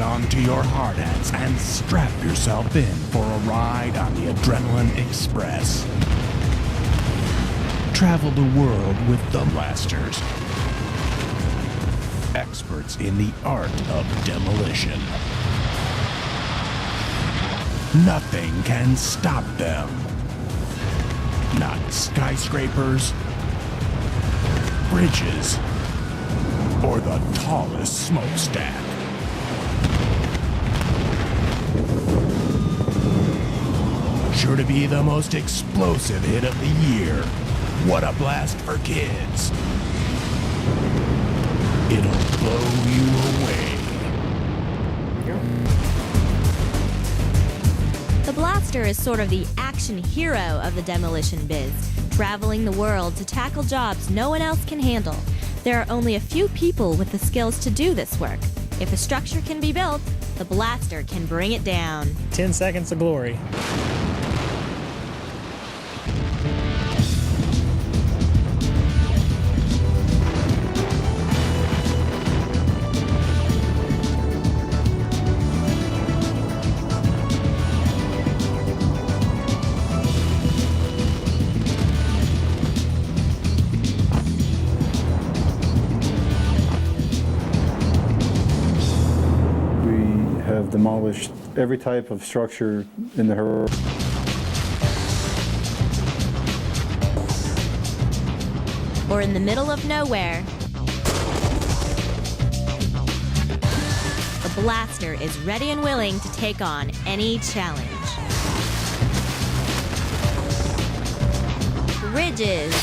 hang on to your hard hats and strap yourself in for a ride on the Adrenaline Express. Travel the world with the Blasters, experts in the art of demolition. Nothing can stop them. Not skyscrapers, bridges, or the tallest smokestack. Sure to be the most explosive hit of the year. What a blast for kids. It'll blow you away. The Blaster is sort of the action hero of the demolition biz, traveling the world to tackle jobs no one else can handle. There are only a few people with the skills to do this work. If a structure can be built, the Blaster can bring it down. 10 seconds of glory. Have demolished every type of structure in the Or in the middle of nowhere, the Blaster is ready and willing to take on any challenge. Bridges,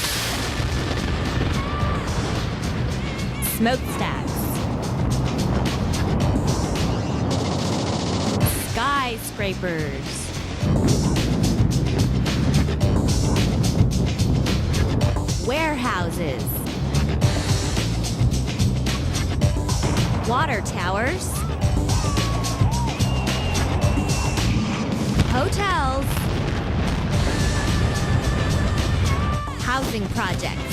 smokestacks, skyscrapers, warehouses, water towers, hotels, housing projects.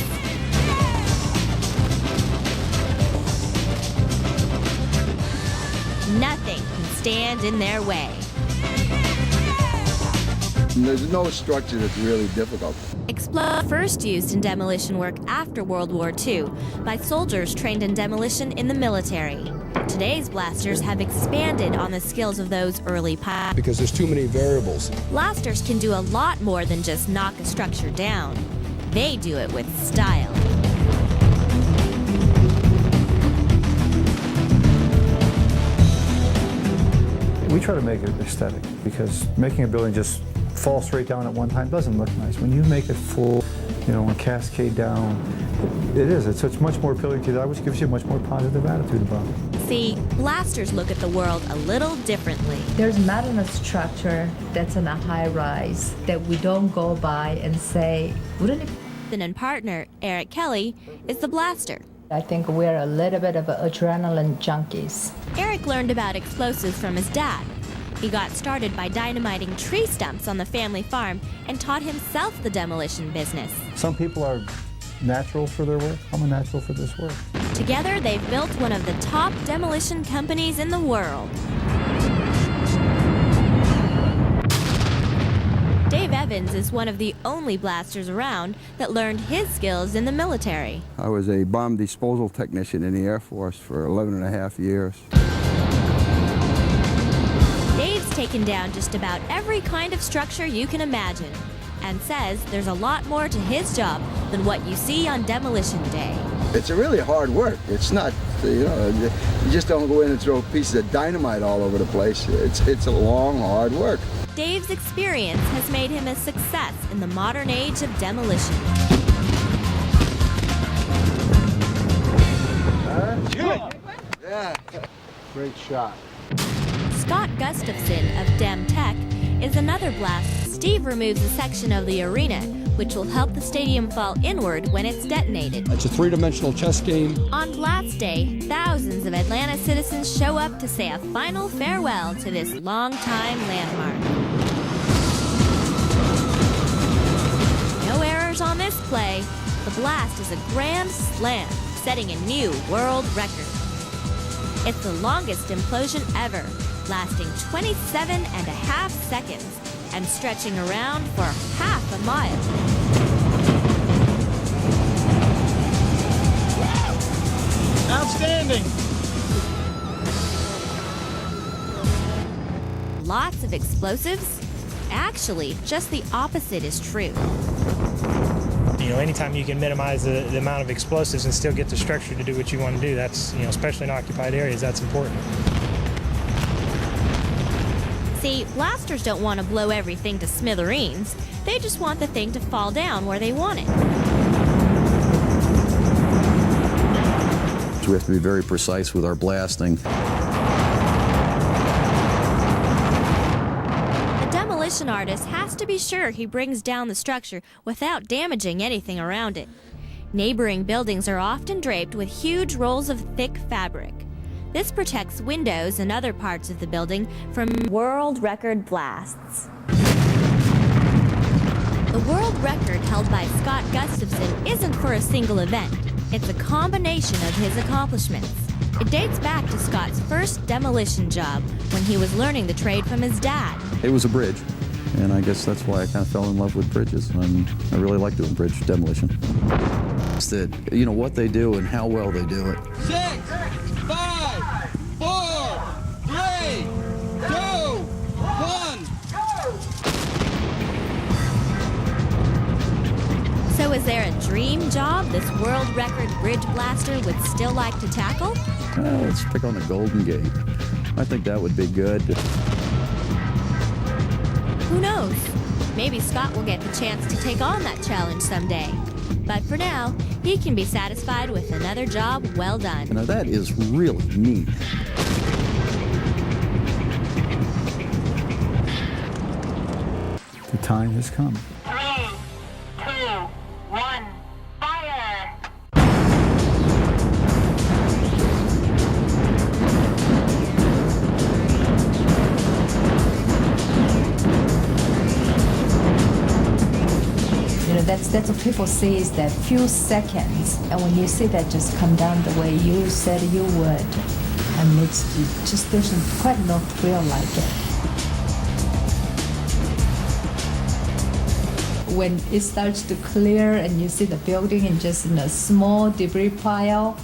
Nothing can stand in their way. There's no structure that's really difficult. Explode first used in demolition work after World War II by soldiers trained in demolition in the military. Today's blasters have expanded on the skills of those early pilots. Because there's too many variables. Blasters can do a lot more than just knock a structure down. They do it with style. We try to make it aesthetic because making a building just fall straight down at one time doesn't look nice. When you make it full, and cascade down, it's much more appealing to that, which gives you a much more positive attitude about it. See, blasters look at the world a little differently. There's not a structure that's in a high rise that we don't go by and say, wouldn't it? And partner, Eric Kelly, is the Blaster. I think we're a little bit of adrenaline junkies. Eric learned about explosives from his dad. He got started by dynamiting tree stumps on the family farm and taught himself the demolition business. Some people are natural for their work. I'm a natural for this work. Together, they've built one of the top demolition companies in the world. Dave Evans is one of the only blasters around that learned his skills in the military. I was a bomb disposal technician in the Air Force for 11 and a half years. Dave's taken down just about every kind of structure you can imagine and says there's a lot more to his job than what you see on demolition day. It's a really hard work. It's not, you just don't go in and throw pieces of dynamite all over the place. It's a long, hard work. Dave's experience has made him a success in the modern age of demolition. Yeah. Great shot. Scott Gustafson of DemTech is another blast. Steve removes a section of the arena, which will help the stadium fall inward when it's detonated. It's a three-dimensional chess game. On Blast Day, thousands of Atlanta citizens show up to say a final farewell to this long-time landmark. No errors on this play. The blast is a grand slam, setting a new world record. It's the longest implosion ever, lasting 27.5 seconds and stretching around for half a mile. Outstanding! Lots of explosives? Actually, just the opposite is true. You know, anytime you can minimize the amount of explosives and still get the structure to do what you want to do, that's, you know, especially in occupied areas, that's important. See, blasters don't want to blow everything to smithereens. They just want the thing to fall down where they want it. So we have to be very precise with our blasting. The demolition artist has to be sure he brings down the structure without damaging anything around it. Neighboring buildings are often draped with huge rolls of thick fabric. This protects windows and other parts of the building from world record blasts. The world record held by Scott Gustafson isn't for a single event. It's a combination of his accomplishments. It dates back to Scott's first demolition job when he was learning the trade from his dad. It was a bridge, and I guess that's why I kind of fell in love with bridges. And I really like doing bridge demolition. It's that, you know, what they do and how well they do it. 6, 5, 4, 3, 2, 1. So is there a dream job this world record bridge blaster would still like to tackle? Let's pick on the Golden Gate. I think that would be good. Who knows? Maybe Scott will get the chance to take on that challenge someday. But for now, he can be satisfied with another job well done. Now that is really neat. The time has come. 3, 2, 1, fire! You know, that's what people see is that few seconds, and when you see that just come down the way you said you would, and it just there's quite no thrill like it. When it starts to clear and you see the building in just in a small debris pile,